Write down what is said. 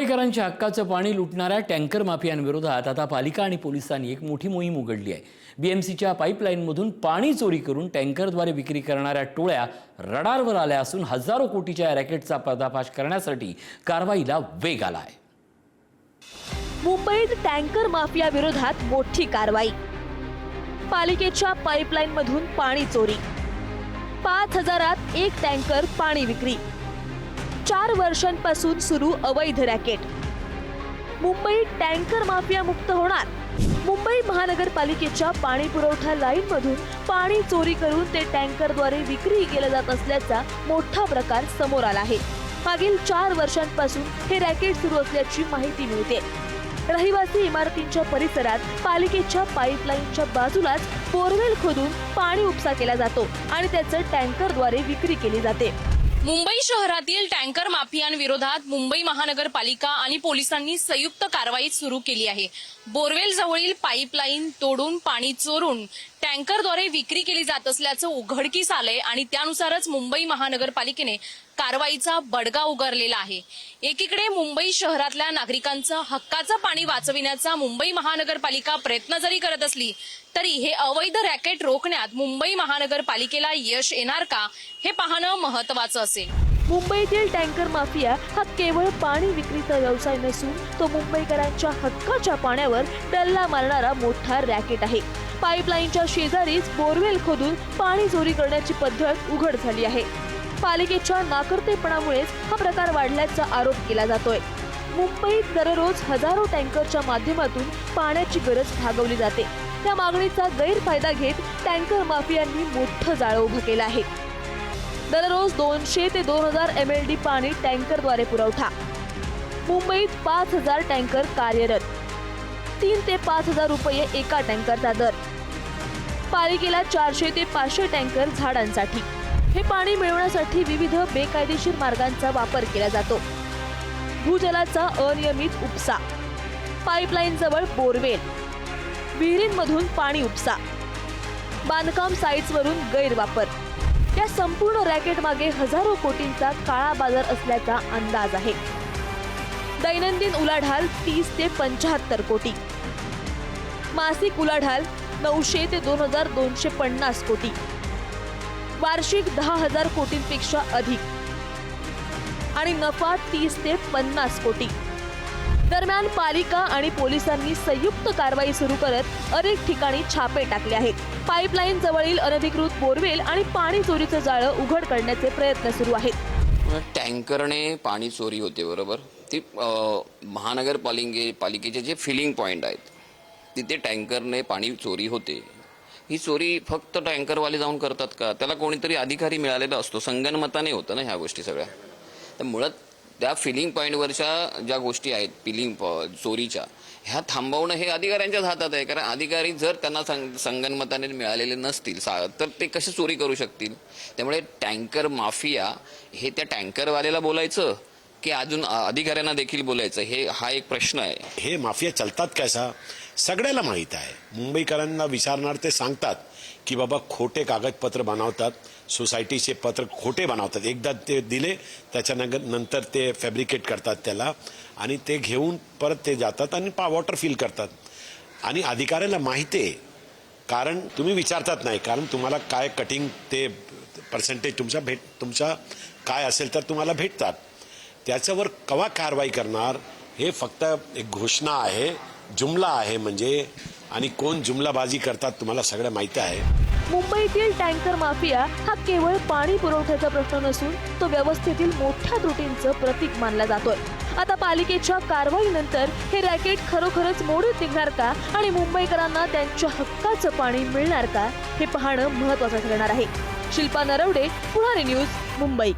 मुंबईकरांच्या हक्काचं पाणी लुटणाऱ्या टँकर माफियांविरोधात आता पालिका आणि पोलिसांनी एक मोठी मोहीम उघडली आहे। बीएमसीच्या पाईपलाईनमधून पाणी चोरी करून टँकरद्वारे विक्री करणाऱ्या टोळ्या रडारवर आल्या असून हजारो कोटीच्या रॅकेटचा पर्दाफाश करण्यासाठी कारवाईला वेग आला आहे। मुंबईत टँकर माफिया विरोधात मोठी कारवाई। पालिकेच्या पाईपलाईनमधून पाणी चोरी, 5000त एक टँकर पाणी विक्री, 4 वर्षांपासून सुरू अवैध रॅकेट। मुंबई टँकर माफिया मुक्त होणार। मुंबई महानगरपालिकेच्या पाणी पुरवठा लाईनमधून पाणी चोरी करून ते टँकरद्वारे विक्री केले जात असल्याचा मोठा प्रकार समोर आला आहे। मागील 4 वर्षांपासून हे रॅकेट सुरू असल्याची माहिती मिळते। रहिवासी इमारतींच्या परिसरात पालिकेच्या पाईपलाईनच्या बाजूलाच बोरवेल खोदून पाणी उपसा केला जातो आणि त्याचं टँकरद्वारे विक्री केली जाते। मुंबई शहरातील टँकर माफियांविरोधात मुंबई महानगरपालिका आणि पोलिसांनी संयुक्त कारवाई सुरू केली आहे। बोरवेल जवळील पाईपलाईन तोडून पाणी चोरून टँकरद्वारे विक्री केली जात असल्याचं उघडकीस आलंय आणि त्यानुसारच मुंबई महानगरपालिकेने कारवाईचा बडगा उगारलेला आहे। एकीकडे मुंबई शहरातल्या नागरिकांचं हक्काचं पाणी वाचविण्याचा मुंबई महानगरपालिका प्रयत्न जरी करत असली तरी हे अवैध रॅकेट रोखण्यात मुंबई महानगरपालिकेला यश येणार का हे पाहणं महत्त्वाचं असेल। मुंबईतील टँकर माफिया हा केवळ पाणी विक्रीचा व्यवसाय नसून तो मुंबईकरांच्या हक्काच्या पाण्यावर डल्ला मारणारा मोठा रॅकेट आहे। पाईपलाईनच्या शेजारीच बोरवेल खोदून पाणी चोरी करण्याची पद्धत उघड झाली आहे। पालिकेच्या नाकर्तेपणामुळेच हा प्रकार वाढल्याचा आरोप केला जातोय। मुंबईत दररोज हजारो टँकरच्या माध्यमातून पाण्याची गरज भागवली जाते। त्या मागणीचा गैरफायदा घेत टँकर माफियांनी मोठं जाळं उभं केलं आहे। दररोज 200 ते 2000 MLD पाणी टँकरद्वारे पुरवठा। मुंबईत 5000 टँकर कार्यरत, 3 ते 5000 रुपये एका टँकरचा दर। पालिकेला 400 ते 500 टँकर झाडांसाठी। हे पाणी मिळवण्यासाठी विविध बेकायदेशीर मार्गांचा वापर केला जातो। भूजलाचा अनियमित उपसा, पाईपलाईन जवळ बोरवेल, विहिरींमधून पाणी उपसा, बांधकाम साइट्सवरून गैरवापर, या संपूर्ण रॅकेट मागे हजारो कोटींचा काळा बाजार असल्याचा अंदाज आहे। दैनंदिन उलाढाल 30 ते 75 कोटी, मासिक उलाढाल 900 ते 2250 कोटी, वार्षिक 10,000 कोटींपेक्षा अधिक आणि नफा 30 ते 50 कोटी। दरम्यान पालिका आणि पोलिसांनी संयुक्त कारवाई सुरू करत अनेक ठिकाणी छापे टाकले आहेत। पाईपलाईन जवळील अनधिकृत बोरवेल आणि पाणी चोरीचं जाळं उघड करण्याचे प्रयत्न सुरू आहेत। टँकरने पाणी चोरी होते, बरोबर। ती महानगरपालिकेचे जे फिलिंग पॉईंट आहेत तिथे टँकरने पाणी चोरी होते। ही चोरी फक्त टँकरवाले जाऊन करतात का? त्याला कोणीतरी अधिकारी मिळालेला असतो, संगनमताने होतं ना ह्या गोष्टी सगळ्या। तर मुळात त्या फिलिंग पॉईंटवरच्या ज्या गोष्टी आहेत चोरीच्या, ह्या थांबवणं हे अधिकाऱ्यांच्याच हातात आहे। कारण अधिकारी जर त्यांना संगनमताने मिळालेले नसतील तर ते कसे चोरी करू शकतील? त्यामुळे टँकर माफिया हे त्या टँकरवाल्याला बोलायचं की अजून अधिकाऱ्यांना देखील बोलायचं, हा एक प्रश्न आहे। हे माफिया चलतात कैसा सगळ्याला माहीत आहे। मुंबईकरांना विचारणार ते सांगतात की बाबा खोटे कागदपत्र बनवतात, सोसायटीचे पत्र खोटे बनवतात। एकदा ते दिले त्याच्यानंतर ते फॅब्रिकेट करतात त्याला आणि ते घेऊन परत ते जातात आणि वॉटर फिल करतात। आणि अधिकाऱ्याला माहिती आहे, कारण तुम्ही विचारतात नाही, कारण तुम्हाला काय कटिंग ते पर्सेंटेज तुमचा काय असेल तर तुम्हाला भेटतात। त्याच्यावर केव्हा कारवाई करणार हे फक्त एक घोषणा आहे, जुमला आहे म्हणजे, आणि कोण जुमलाबाजी करतात तुम्हाला सगळं माहिती आहे। मुंबईतील टँकर माफिया हा केवळ पाणी पुरवठ्याचा प्रश्न नसून तो व्यवस्थेतील मोठ्या त्रुटींचं प्रतीक मानला जातोय। आता पालिकेच्या कारवाईनंतर हे रॅकेट खरोखरच मोडीत निघणार का आणि मुंबईकरांना त्यांच्या हक्काचं पाणी मिळणार का हे पाहणं महत्त्वाचं ठरणार आहे। शिल्पा नरवडे, पुढारी न्यूज, मुंबई।